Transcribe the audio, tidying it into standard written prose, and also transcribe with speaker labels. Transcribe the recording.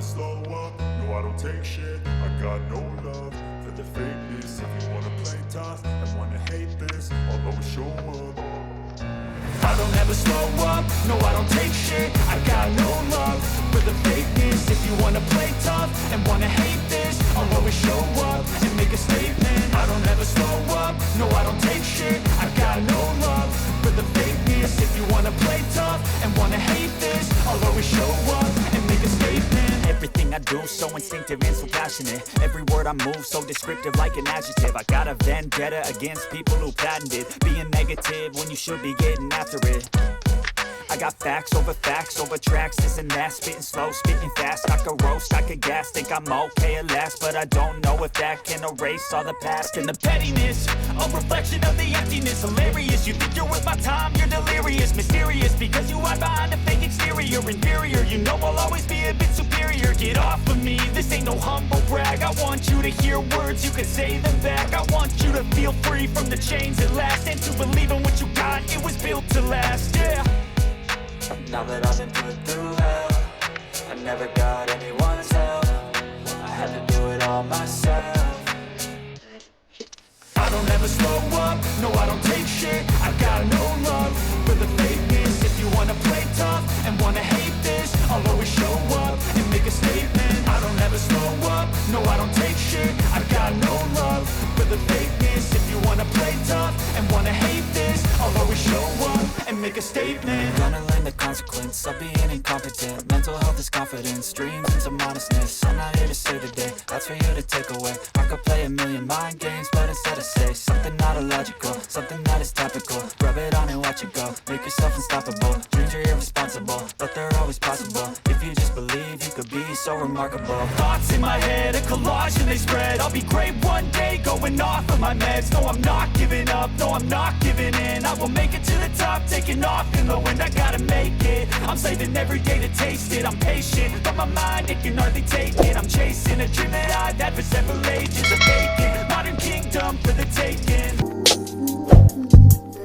Speaker 1: slow up, no I don't take shit. I got no love for the fakeness. If you wanna play tough and wanna hate this, I'll always show up. I don't ever slow up, no I don't take shit. I got no love for the fakeness. If you wanna play tough and wanna hate this, I'll always show up and make a statement. I don't ever slow up, no I don't take shit. I got no love for the fakeness. If you wanna play tough and wanna hate this, I'll always show up and make a statement.
Speaker 2: Everything I do so instinctive and so passionate. Every word I move so descriptive like an adjective. I got a vendetta against people who patented being negative when you should be getting after it. I got facts over tracks, this and that. Spitting slow, spitting fast. I could roast, I could gas. Think I'm okay at last, but I don't know if that can erase all the past. And the pettiness, a reflection of the emptiness. Hilarious, you think you're worth my time, you're delirious. Mysterious, because you hide behind a fake exterior. Inferior, you know I'll always be a bit superior. Get off of me, this ain't no humble brag. I want you to hear words, you can say them back. I want you to feel free from the chains at last, and to believe in what you got, it was built to last, yeah.
Speaker 3: Now that I've been put through hell, I never got anyone's help. I had to do it all myself.
Speaker 1: I don't ever slow up, no I don't take shit. I got no love for the fakeness. If you wanna play tough and wanna hate this, I'll always show up and make a statement. I don't ever slow up, no I don't take shit. I got no love for the fakeness. If you wanna play tough and wanna hate this, I'll always show up and make a statement.
Speaker 3: Gonna learn the consequence of being incompetent. Mental health is confidence, dreams into modestness. I'm not here to say today, that's for you to take away. I could play a million mind games, but instead I say something not illogical, something that is topical. Rub it on and watch it go, make yourself unstoppable. Dreams are irresponsible, but they're always possible. If you just believe, you could be so remarkable.
Speaker 2: Thoughts in my head, a collage and they spread. I'll be great one day, going off of my meds. No, I'm not giving up, no, I'm not giving in. I will make it to the top, taking off in the wind. I gotta make it, I'm saving every day to taste it. I'm patient, but my mind, it can hardly take it. I'm chasing a dream that I've had for several ages.